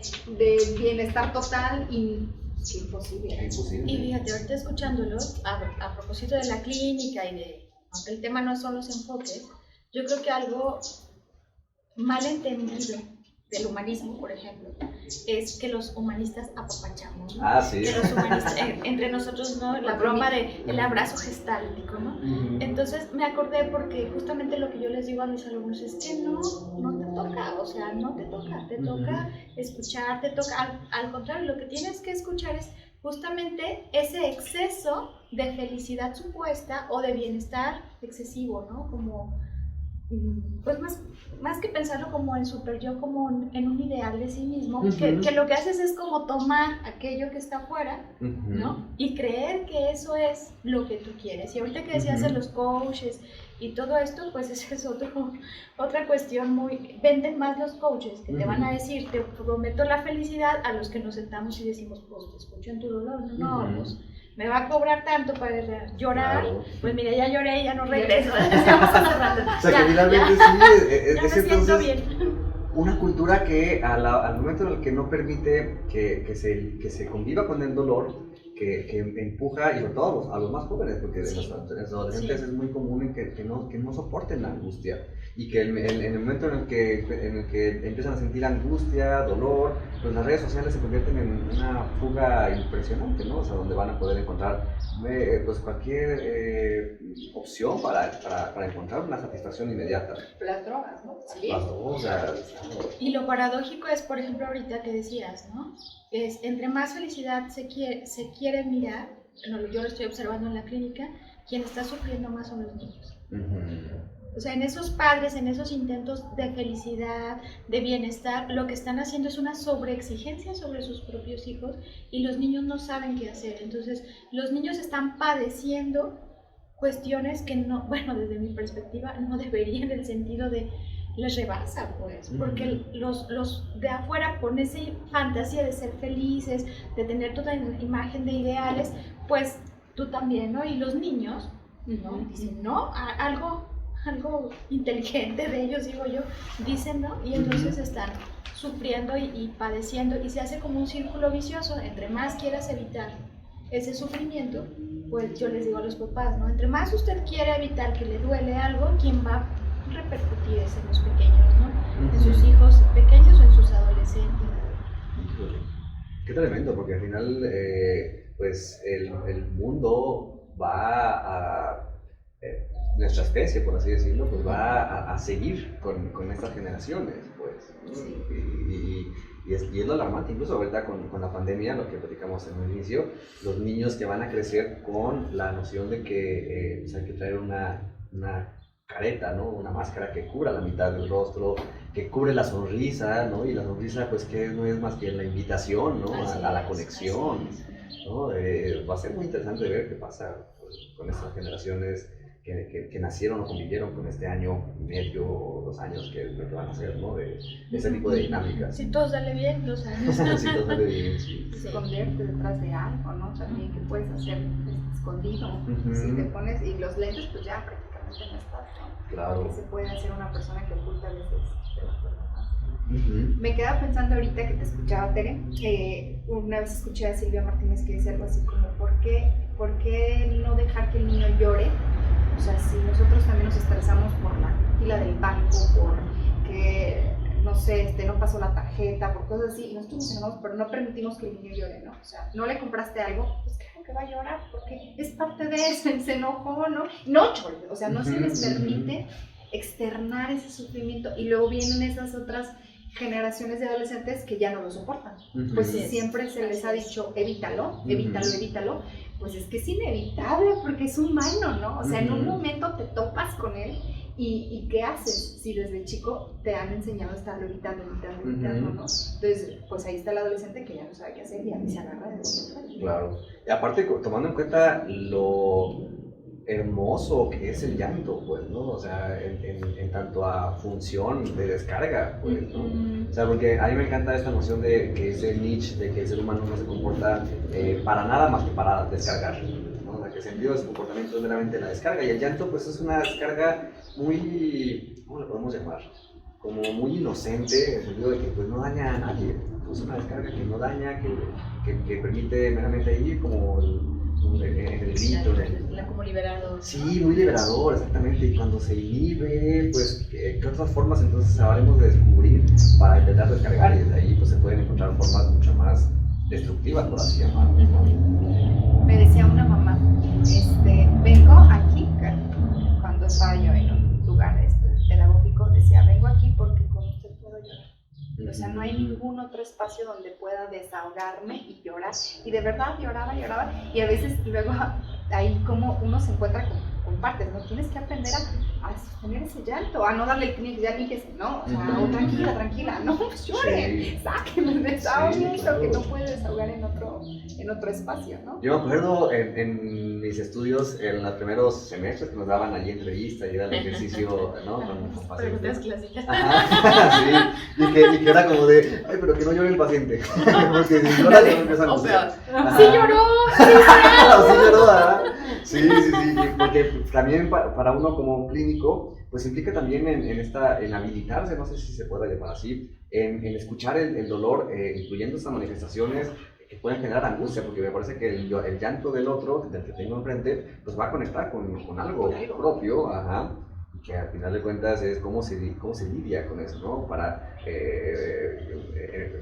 bienestar total y es imposible. Es imposible. Y fíjate, ahorita escuchándolo, a propósito de la clínica y aunque el tema no son los enfoques, yo creo que algo mal entendido del humanismo, por ejemplo, es que los humanistas apapachamos, ¿no? Ah, sí. Que los humanistas, entre nosotros, ¿no? La broma del abrazo gestáltico, ¿no? Entonces me acordé porque justamente lo que yo les digo a mis alumnos es que no te toca, o sea, no te toca, te toca escuchar, te toca, al contrario, lo que tienes que escuchar es justamente ese exceso de felicidad supuesta o de bienestar excesivo, ¿no? Como pues más que pensarlo como en super yo, como en un ideal de sí mismo, Ujú. que lo que haces es como tomar aquello que está afuera, ¿no? Y creer que eso es lo que tú quieres. Y ahorita que decías de los coaches y todo esto, pues esa es otra cuestión muy... Venden más los coaches, que te van a decir, te prometo la felicidad, a los que nos sentamos y decimos, pues te escucho en tu dolor, no, pues me va a cobrar tanto para llorar, Claro. pues mira, ya lloré, ya no regreso. Decíamos hace rato. O sea, que finalmente sí, Ya me es siento entonces bien. una cultura que al momento en el que no permite que se conviva con el dolor, que empuja, y sobre todo a los más jóvenes, porque Sí. en los adolescentes Sí. es muy común que no soporten la angustia, y que en el momento en el que empiezan a sentir angustia, dolor, pues las redes sociales se convierten en una fuga impresionante, ¿no? O sea, donde van a poder encontrar pues cualquier opción para encontrar una satisfacción inmediata. Las drogas, ¿no? Sí. Las drogas. Y lo paradójico es, por ejemplo, ahorita que decías, ¿no? Es entre más felicidad se quiere mirar, bueno, yo lo estoy observando en la clínica, quien está sufriendo más son los niños. O sea, en esos padres, en esos intentos de felicidad, de bienestar, lo que están haciendo es una sobreexigencia sobre sus propios hijos y los niños no saben qué hacer. Entonces, los niños están padeciendo cuestiones que no, bueno, desde mi perspectiva, no deberían, en el sentido de les rebasa, pues, porque los de afuera, con esa fantasía de ser felices, de tener toda imagen de ideales, pues tú también, ¿no? Y los niños, ¿no? Dicen, no, algo inteligente de ellos, digo yo, dicen, ¿no? Y entonces están sufriendo y padeciendo, y se hace como un círculo vicioso. Entre más quieras evitar ese sufrimiento, pues yo les digo a los papás, ¿no? Entre más usted quiere evitar que le duele algo, ¿quién va a repercutir es en los pequeños, ¿no? En sus hijos pequeños o en sus adolescentes. Qué tremendo, porque al final, pues el mundo va a, nuestra especie, por así decirlo, pues va a seguir con estas generaciones, pues, ¿no? Sí. Y es lo alarmante, incluso ahorita con la pandemia, lo que platicamos en el inicio, los niños que van a crecer con la noción de que pues hay que traer una careta, ¿no? Una máscara que cubra la mitad del rostro, que cubre la sonrisa, ¿no? Y la sonrisa, pues, que no es más que la invitación, ¿no? A la conexión, ¿no? Va a ser muy interesante ver qué pasa, pues, con estas generaciones que nacieron o convivieron con este año y medio o 2 años que van a ser, ¿no? De ese tipo de dinámicas. Si todo sale bien, 2 años. Sí, todo sale bien, sí. Esconderte detrás de algo, ¿no? También que puedes hacer escondido. Si te pones, y los lentes, pues ya prácticamente no estás, ¿no? Claro. Que se puede hacer una persona que oculta a veces de las personas. Me quedaba pensando ahorita que te escuchaba, Tere, que una vez escuché a Silvia Martínez que decía algo así como, ¿por qué no dejar que el niño llore? O sea, si nosotros también nos estresamos por la fila del banco, por que, no sé, no pasó la tarjeta, por cosas así, y nosotros nos enojamos, pero no permitimos que el niño llore, ¿no? O sea, no le compraste algo, pues claro que va a llorar, porque es parte de eso, se enojó, ¿no? No llore, o sea, no se les permite externar ese sufrimiento, y luego vienen esas otras generaciones de adolescentes que ya no lo soportan. Pues si siempre se les ha dicho, evítalo, pues es que es inevitable porque es humano, ¿no? O sea, en un momento te topas con él y ¿qué haces si desde chico te han enseñado a estarlo evitando, ¿no? Entonces, pues ahí está el adolescente que ya no sabe qué hacer y a mí se agarra de eso. Claro. Y aparte, tomando en cuenta lo hermoso que es el llanto, pues, ¿no? O sea, en tanto a función de descarga, pues, ¿no? O sea, porque a mí me encanta esta noción de que ese niche, de que el ser humano no se comporta para nada más que para descargar, ¿no? O sea, que el sentido de su comportamiento es meramente la descarga, y el llanto, pues, es una descarga muy, ¿cómo le podemos llamar? Como muy inocente, en el sentido de que, pues, no daña a nadie. Es una descarga que no daña, que permite meramente ir como el grito. Como liberador. Sí, muy liberador, exactamente. Y cuando se inhibe, pues, ¿qué otras formas entonces habremos de descubrir para intentar descargar? Y desde ahí, pues, se pueden encontrar formas mucho más destructivas, por así llamarlo, ¿no? Me decía una mamá, vengo aquí, cuando estaba yo en un lugar pedagógico, decía, vengo aquí porque con usted puedo llorar. O sea, no hay ningún otro espacio donde pueda desahogarme y llorar. Y de verdad lloraba. Y a veces luego ahí como uno se encuentra con partes, ¿no? Tienes que aprender a a sostener ese llanto, a no darle el Kleenex, ya líquese, no, o sea, o tranquila, no, pues llore, sáquenle, desahóguenlo, claro. que no puede desahogar en otro espacio, ¿no? Yo me acuerdo en mis estudios, en los primeros semestres que nos daban allí entrevista y era el ejercicio, ¿no? Con Preguntas pacientes. clásicas. Ajá, sí, y que era como de, ay, pero que no llore el paciente, porque si llora ya empiezan a O sea, Ajá. sí lloró, Sí lloró, ¿verdad? Sí, porque también para uno como clínico, pues implica también en habilitarse, no sé si se pueda llamar así, en escuchar el dolor, incluyendo estas manifestaciones que pueden generar angustia, porque me parece que el llanto del otro, del que tengo enfrente, pues va a conectar con algo propio, ajá, y que al final de cuentas es cómo se lidia con eso, ¿no? Para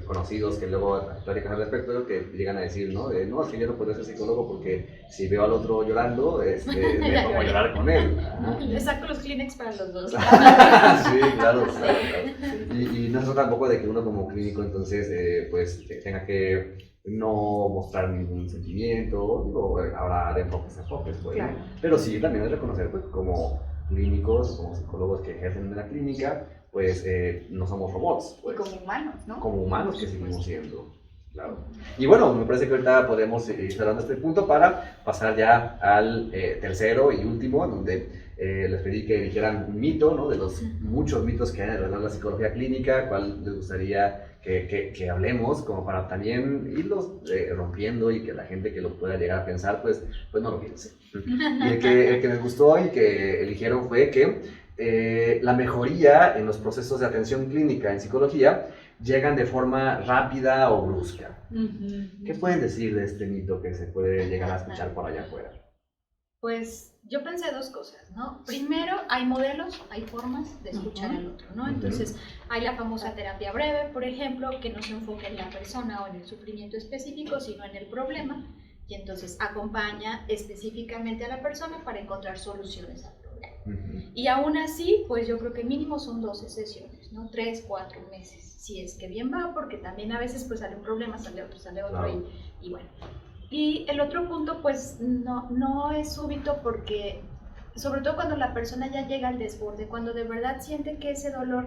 conocidos que luego platican al respecto, que llegan a decir, ¿no? No, es que yo no puedo ser psicólogo porque si veo al otro llorando, me pongo a llorar con él. Ajá. le saco los Kleenex para los dos. Sí, claro. Y no es tampoco de que uno como clínico entonces pues tenga que no mostrar ningún sentimiento, digo, habrá de enfoques, pues, Claro. ¿no? Pero sí también es reconocer pues como clínicos, como psicólogos que ejercen en la clínica, pues no somos robots, pues, Y como humanos, ¿no? como humanos que seguimos siendo. Claro. Y bueno, me parece que ahorita podemos ir cerrando este punto para pasar ya al tercero y último, donde les pedí que dijeran un mito, ¿no? De los muchos mitos que hay alrededor de la psicología clínica, cuál les gustaría que hablemos, como para también irlos rompiendo y que la gente que lo pueda llegar a pensar, pues no lo piense. Y el que les gustó y que eligieron fue que la mejoría en los procesos de atención clínica en psicología llegan de forma rápida o brusca. ¿Qué pueden decir de este mito que se puede llegar a escuchar por allá afuera? Pues yo pensé dos cosas, ¿no? Primero, hay modelos, hay formas de escuchar al otro, ¿no? Entonces, hay la famosa terapia breve, por ejemplo, que no se enfoca en la persona o en el sufrimiento específico, sino en el problema, y entonces acompaña específicamente a la persona para encontrar soluciones al problema. Y aún así, pues yo creo que mínimo son 12 sesiones, ¿no? 3, 4 meses, si es que bien va, porque también a veces pues sale un problema, sale otro, Claro. y bueno. Y el otro punto, pues no es súbito porque, sobre todo cuando la persona ya llega al desborde, cuando de verdad siente que ese dolor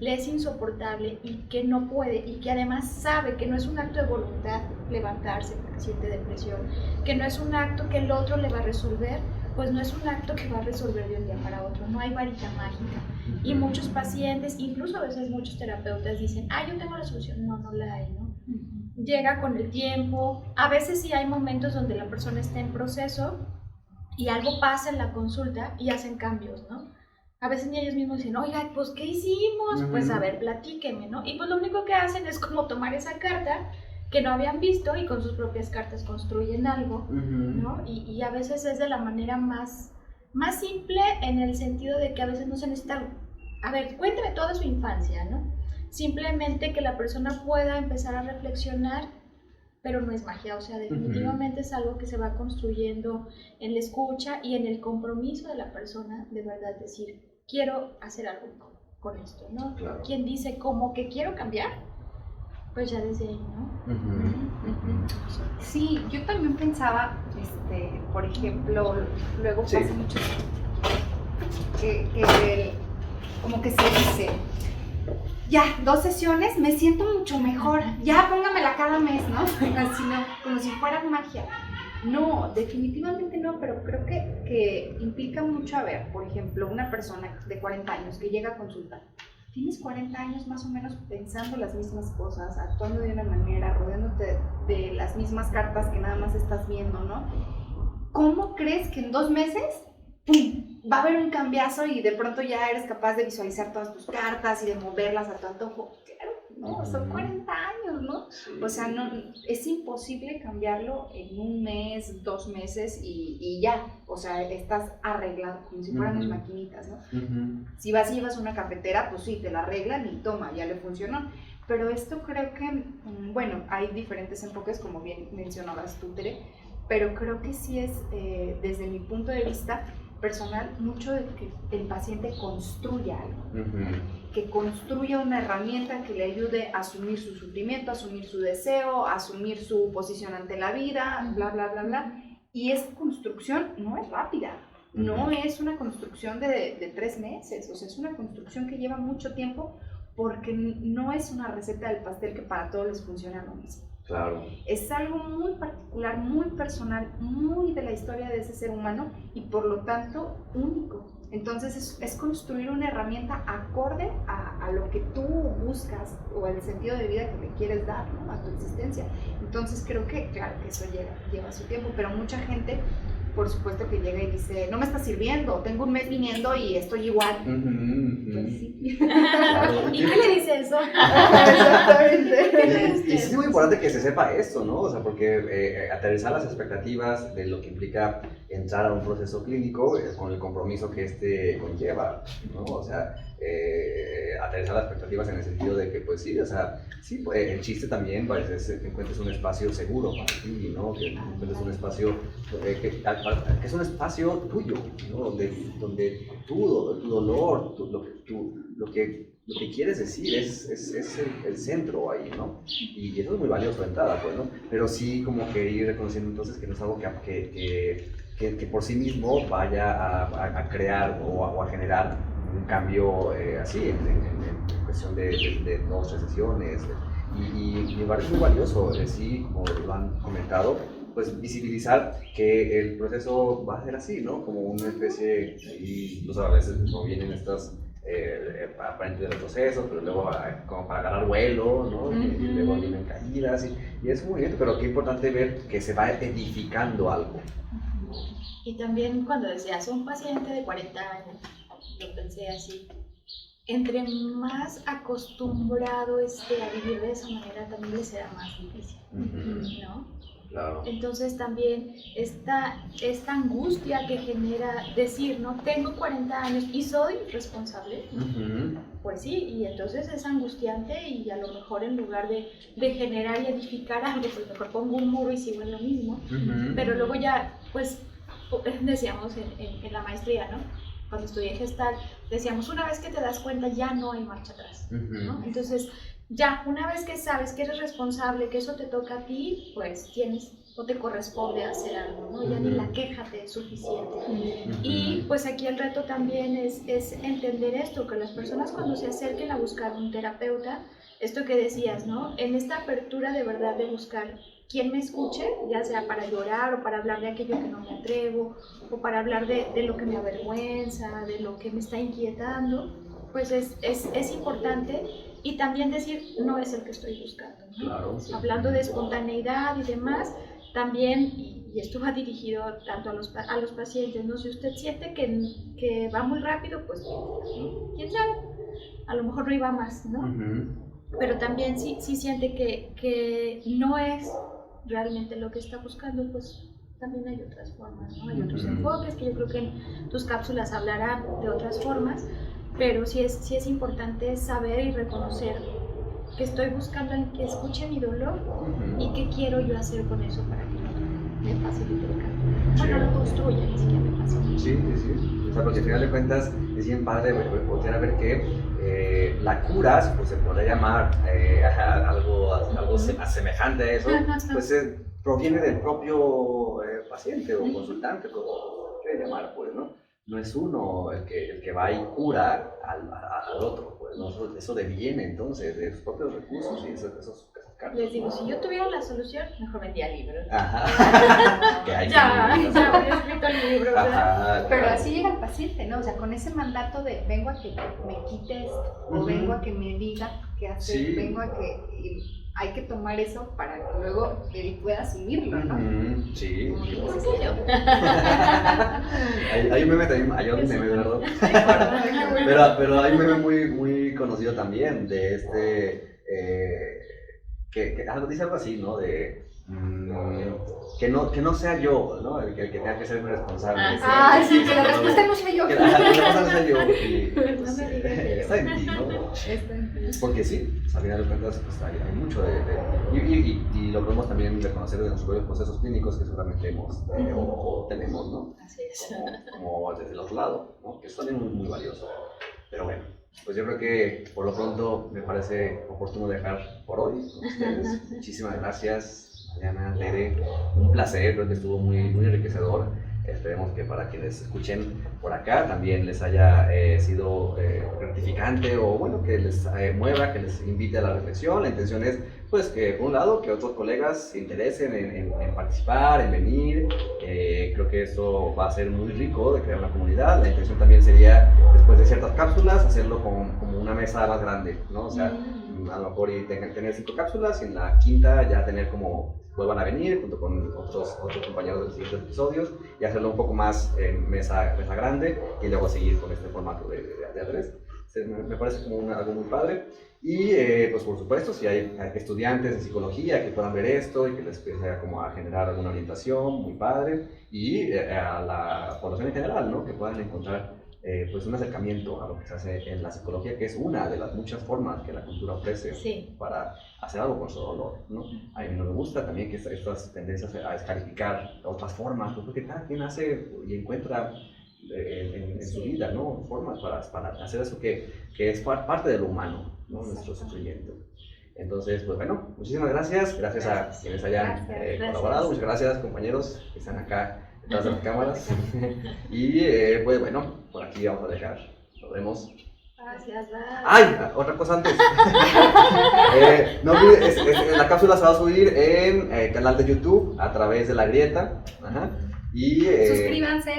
le es insoportable y que no puede, y que además sabe que no es un acto de voluntad levantarse porque siente depresión, que no es un acto que el otro le va a resolver, pues no es un acto que va a resolver de un día para otro, no hay varita mágica. Y muchos pacientes, incluso a veces muchos terapeutas dicen, yo tengo la solución, no la hay, ¿no? Llega con el tiempo, a veces sí hay momentos donde la persona está en proceso y algo pasa en la consulta y hacen cambios, ¿no? A veces ni ellos mismos dicen, oiga, pues ¿qué hicimos? Pues a ver, platíqueme, ¿no? Y pues lo único que hacen es como tomar esa carta que no habían visto y con sus propias cartas construyen algo, ¿no? Y a veces es de la manera más simple en el sentido de que a veces no se necesita, a ver, cuénteme toda su infancia, ¿no? Simplemente que la persona pueda empezar a reflexionar, pero no es magia, o sea, definitivamente es algo que se va construyendo en la escucha y en el compromiso de la persona, de verdad decir, quiero hacer algo con esto, ¿no? Claro. Quien dice como que quiero cambiar, pues ya desde ahí, ¿no? Sí, yo también pensaba, por ejemplo, luego pasa mucho que como que se dice, ya, 2 sesiones, me siento mucho mejor, ya póngamela cada mes, ¿no? Así, no, como si fuera magia. No, definitivamente no, pero creo que implica mucho, a ver, por ejemplo, una persona de 40 años que llega a consulta, tienes 40 años más o menos pensando las mismas cosas, actuando de una manera, rodeándote de las mismas cartas que nada más estás viendo, ¿no? ¿Cómo crees que en 2 meses, ¡pum!, va a haber un cambiazo y de pronto ya eres capaz de visualizar todas tus cartas y de moverlas a tu antojo? Claro, no, son 40 años, ¿no? Sí. O sea, no, es imposible cambiarlo en 1 mes, 2 meses y ya. O sea, estás arreglado como si fueran las maquinitas, ¿no? Si vas y llevas una cafetera, pues sí, te la arreglan y toma, ya le funcionó. Pero esto creo que, bueno, hay diferentes enfoques, como bien mencionabas tú, Tere, pero creo que sí es, desde mi punto de vista personal, mucho de que el paciente construya algo, que construya una herramienta que le ayude a asumir su sufrimiento, a asumir su deseo, a asumir su posición ante la vida, bla, bla, bla, bla. Y esa construcción no es rápida. no es una construcción de 3 meses, o sea, es una construcción que lleva mucho tiempo porque no es una receta del pastel que para todos les funciona lo mismo. Claro. Es algo muy particular, muy personal, muy de la historia de ese ser humano y por lo tanto único. Entonces es construir una herramienta acorde a lo que tú buscas o al sentido de vida que le quieres dar, ¿no? A tu existencia. Entonces creo que, claro, que eso lleva su tiempo, pero mucha gente, por supuesto, que llega y dice, no me está sirviendo, tengo un mes viniendo y estoy igual. Pues sí. Claro. ¿Y qué le dice eso? Exactamente. Y sí es muy importante que se sepa esto, ¿no? O sea, porque aterrizar las expectativas de lo que implica entrar a un proceso clínico con el compromiso que este conlleva, ¿no? O sea, aterrizar las expectativas en el sentido de que, pues sí, o sea, sí, pues, el chiste también parece que encuentres un espacio seguro para ti, ¿no? Que encuentres un espacio que es un espacio tuyo, ¿no? Donde tu dolor, lo que quieres decir es el centro ahí, ¿no? Y eso es muy valioso de entrada, pues, ¿no? Pero sí como que ir reconociendo entonces que no es algo que por sí mismo vaya a crear o a generar un cambio así en cuestión de 2 o 3 sesiones. Y me parece muy valioso, sí, como lo han comentado, pues visibilizar que el proceso va a ser así, ¿no? Como una especie, y incluso a veces no vienen estas aparentes retrocesos, pero luego como para agarrar vuelo, ¿no? Y luego vienen caídas, y es muy bien, pero qué importante ver que se va edificando algo. Y también cuando decías un paciente de 40 años, yo pensé así, entre más acostumbrado esté a vivir de esa manera, también le será más difícil, ¿no? Claro. Entonces también esta angustia que genera decir, ¿no? Tengo 40 años y soy responsable, pues sí, y entonces es angustiante y a lo mejor en lugar de generar y edificar algo, pues mejor pongo un muro y sigo en lo mismo, pero luego ya, pues decíamos en la maestría, ¿no? Cuando estudié Gestalt, decíamos, una vez que te das cuenta ya no hay marcha atrás, ¿no? Entonces, ya, una vez que sabes que eres responsable, que eso te toca a ti, pues tienes o te corresponde hacer algo, ¿no? Ya ni la queja te es suficiente. Y pues aquí el reto también es entender esto, que las personas cuando se acerquen a buscar un terapeuta, esto que decías, ¿no? En esta apertura de verdad de buscar quien me escuche, ya sea para llorar o para hablar de aquello que no me atrevo, o para hablar de lo que me avergüenza, de lo que me está inquietando, pues es importante. Y también decir, no es el que estoy buscando, ¿no? Claro, sí. Hablando de espontaneidad y demás, también, y esto va dirigido tanto a los pacientes, ¿no? Si usted siente que va muy rápido, pues, quién sabe, a lo mejor no iba más, ¿no? Pero también si siente que no es realmente lo que está buscando, pues también hay otras formas, ¿no? Hay otros enfoques que yo creo que en tus cápsulas hablarán de otras formas, pero sí es importante saber y reconocer que estoy buscando en que escuche mi dolor y qué quiero yo hacer con eso para que me facilite el cambio. Bueno, lo construya, ni siquiera me facilite. Sí. O sea, porque al final de cuentas es bien padre volver a ver que la cura, pues se podría llamar algo semejante a eso, pues proviene del propio paciente o consultante, como quiera llamar, pues, ¿no? No es uno el que va y cura al otro, pues, ¿no? Eso deviene entonces de sus propios recursos y esos cargos. Les digo, si yo tuviera la solución, mejor vendía libros. Ajá. Que hay ya que- habría escrito el libro, ¿verdad? Ajá, Pero claro. así llega el paciente, ¿no? O sea, con ese mandato de vengo a que me quite esto, o vengo a que me diga qué hacer, Sí. vengo a que... y hay que tomar eso para que luego él pueda asumirlo, ¿no? Sí. Como Sí, dices, ¿En serio? hay un meme también, hay un meme, ¿verdad? Pero hay un meme muy conocido también de que algo dice algo así, ¿no? De que no sea yo, ¿no? El que tenga que ser mi responsable. Sí, que la respuesta no sea yo. Que la respuesta no sea yo. Y, No me pues, digas eso. está en ti, ¿no? Está en ti. Porque sí, al final de cuentas pues, hay mucho y lo podemos también reconocer de nuestros propios procesos clínicos que seguramente hemos o tenemos, ¿no? Así es. Como desde el otro lado, ¿no? Que es también muy valioso. Pero bueno, pues yo creo que por lo pronto me parece oportuno dejar por hoy con ustedes. Muchísimas gracias, Mariana, Tere. Un placer, creo que estuvo muy enriquecedor. Esperemos que para quienes escuchen por acá también les haya sido gratificante o bueno, que les mueva, que les invite a la reflexión. La intención es pues que por un lado que otros colegas se interesen en participar, en venir. Creo que esto va a ser muy rico de crear una comunidad. La intención también sería después de ciertas cápsulas hacerlo como una mesa más grande, ¿no? O sea, a lo mejor tener 5 cápsulas y en la quinta ya tener como vuelvan a venir junto con otros compañeros de los siguientes episodios y hacerlo un poco más en mesa grande y luego seguir con este formato de A3. Me parece como algo muy padre. Y pues por supuesto, si hay estudiantes de psicología que puedan ver esto y que les empiece a generar alguna orientación, muy padre. Y a la población en general, ¿no? Que puedan encontrar pues un acercamiento a lo que se hace en la psicología, que es una de las muchas formas que la cultura ofrece para hacer algo con su dolor, ¿no? A mí no me gusta también que estas tendencias a descalificar otras formas, porque cada quien hace y encuentra en su vida, ¿no? Formas para hacer eso que es parte de lo humano, ¿no? Nuestro sufrimiento. Entonces, pues bueno, muchísimas gracias a quienes hayan colaborado, muchas gracias compañeros que están acá detrás de las cámaras. Y pues bueno, por aquí vamos a dejar, nos vemos. Gracias, ¡Ay! Otra cosa antes. No olvides, la cápsula se va a subir en el canal de YouTube a través de La Grieta. Ajá. Y, suscríbanse,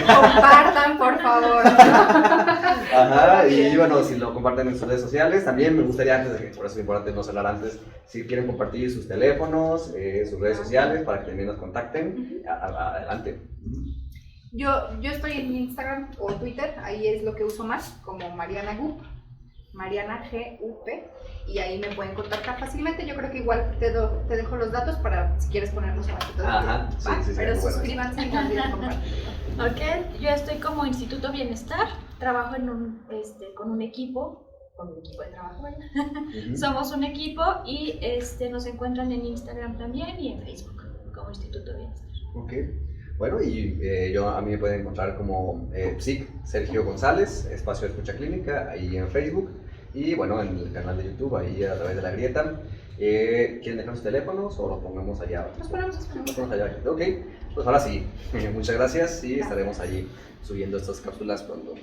compartan por favor. Ajá, y bueno, si lo comparten en sus redes sociales, también me gustaría antes de que, por eso es importante no hablar antes, si quieren compartir sus teléfonos, sus redes sociales para que también nos contacten, adelante. Yo estoy en Instagram o Twitter, ahí es lo que uso más, como Mariana Gup, Mariana G-U-P, y ahí me pueden contactar fácilmente. Yo creo que igual te dejo los datos para si quieres ponerlos abajo. Ajá, sí, pero bueno, suscríbanse y también compartan. Ok, yo estoy como Instituto Bienestar, trabajo con un equipo de trabajo, ¿verdad? Somos un equipo y nos encuentran en Instagram también y en Facebook como Instituto Bienestar. Ok. Bueno, y a mí me pueden encontrar como Psic Sergio González, Espacio de Escucha Clínica, ahí en Facebook. Y bueno, en el canal de YouTube, ahí a través de La Grieta. ¿Quieren dejar sus teléfonos o lo pongamos allá? Los ponemos allá. Ok, pues ahora sí. Muchas gracias y estaremos allí subiendo estas cápsulas pronto.